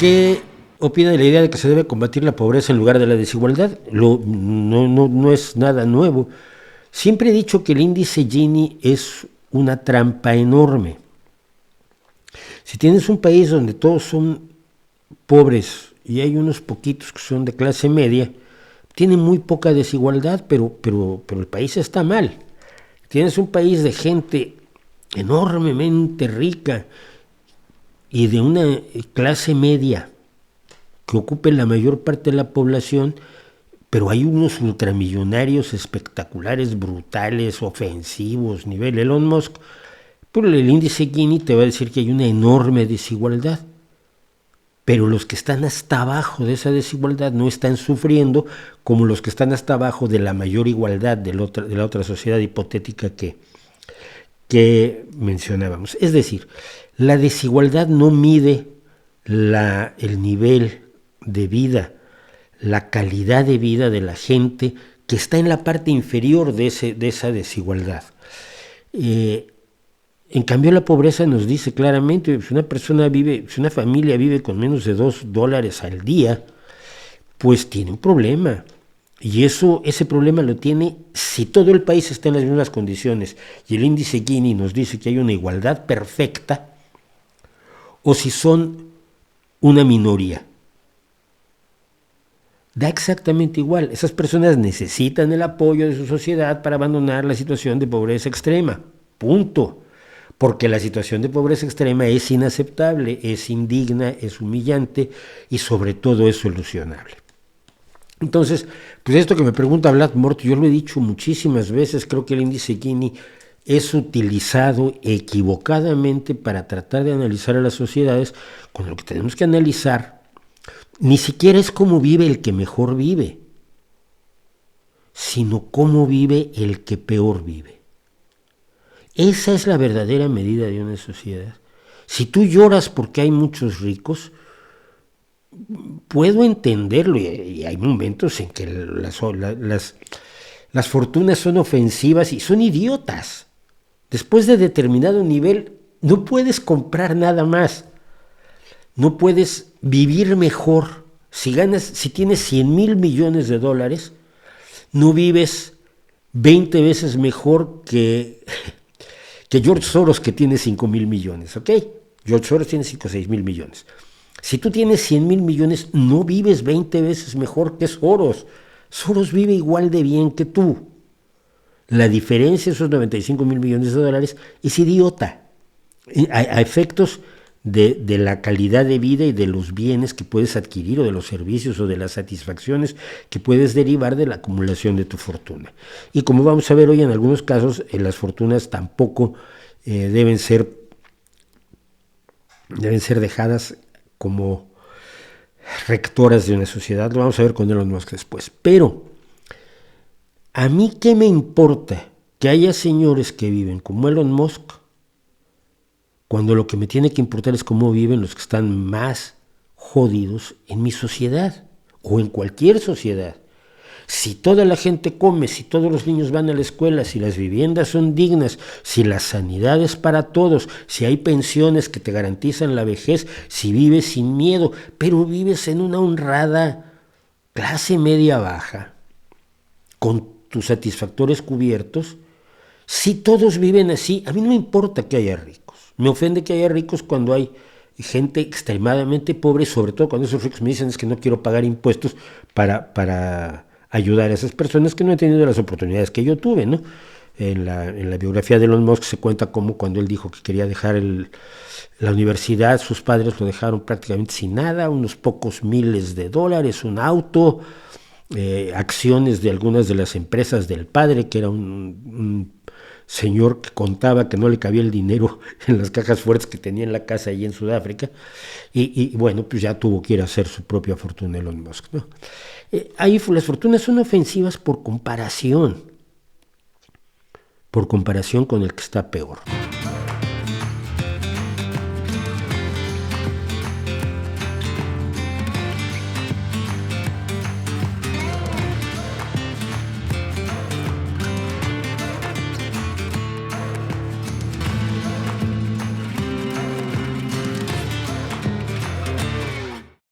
¿Qué opina de la idea de que se debe combatir la pobreza en lugar de la desigualdad? No es nada nuevo. Siempre he dicho que el índice Gini es una trampa enorme. Si tienes un país donde todos son pobres y hay unos poquitos que son de clase media, tiene muy poca desigualdad, pero el país está mal. Tienes un país de gente enormemente rica y de una clase media que ocupe la mayor parte de la población, pero hay unos ultramillonarios espectaculares, brutales, ofensivos, nivel Elon Musk. Pero el índice Gini te va a decir que hay una enorme desigualdad. Pero los que están hasta abajo de esa desigualdad no están sufriendo como los que están hasta abajo de la mayor igualdad de la otra sociedad hipotética que mencionábamos. Es decir, la desigualdad no mide el nivel de vida, la calidad de vida de la gente que está en la parte inferior de esa desigualdad. En cambio, la pobreza nos dice claramente, si una familia vive con menos de $2 al día, pues tiene un problema. Y ese problema lo tiene si todo el país está en las mismas condiciones y el índice Gini nos dice que hay una igualdad perfecta, o si son una minoría. Da exactamente igual. Esas personas necesitan el apoyo de su sociedad para abandonar la situación de pobreza extrema. Punto. Porque la situación de pobreza extrema es inaceptable, es indigna, es humillante y sobre todo es solucionable. Entonces, pues esto que me pregunta Vlad Morto, yo lo he dicho muchísimas veces, creo que el índice Gini es utilizado equivocadamente para tratar de analizar a las sociedades, cuando lo que tenemos que analizar ni siquiera es cómo vive el que mejor vive, sino cómo vive el que peor vive. Esa es la verdadera medida de una sociedad. Si tú lloras porque hay muchos ricos, puedo entenderlo, y hay momentos en que las fortunas son ofensivas y son idiotas. Después de determinado nivel, no puedes comprar nada más. No puedes vivir mejor. Si tienes 100,000 millones de dólares, no vives 20 veces mejor que George Soros, que tiene 5,000 millones, ¿ok? George Soros tiene 5 o 6 mil millones. Si tú tienes 100,000 millones, no vives 20 veces mejor que Soros. Soros vive igual de bien que tú. La diferencia, esos 95,000 millones de dólares, es idiota. A efectos de la calidad de vida y de los bienes que puedes adquirir, o de los servicios, o de las satisfacciones que puedes derivar de la acumulación de tu fortuna. Y como vamos a ver hoy, en algunos casos, las fortunas tampoco deben ser dejadas como rectoras de una sociedad. Lo vamos a ver con Elon Musk después. Pero a mí, ¿qué me importa que haya señores que viven como Elon Musk, cuando lo que me tiene que importar es cómo viven los que están más jodidos en mi sociedad o en cualquier sociedad? Si toda la gente come, si todos los niños van a la escuela, si las viviendas son dignas, si la sanidad es para todos, si hay pensiones que te garantizan la vejez, si vives sin miedo, pero vives en una honrada clase media baja, con tus satisfactores cubiertos, si todos viven así, a mí no me importa que haya ricos. Me ofende que haya ricos cuando hay gente extremadamente pobre, sobre todo cuando esos ricos me dicen es que no quiero pagar impuestos para ayudar a esas personas que no han tenido las oportunidades que yo tuve, ¿no? En la biografía de Elon Musk se cuenta cómo cuando él dijo que quería dejar la universidad, sus padres lo dejaron prácticamente sin nada, unos pocos miles de dólares, un auto, acciones de algunas de las empresas del padre, que era un señor que contaba que no le cabía el dinero en las cajas fuertes que tenía en la casa allí en Sudáfrica, y bueno, pues ya tuvo que ir a hacer su propia fortuna Elon Musk, ¿no? Ahí las fortunas son ofensivas por comparación con el que está peor.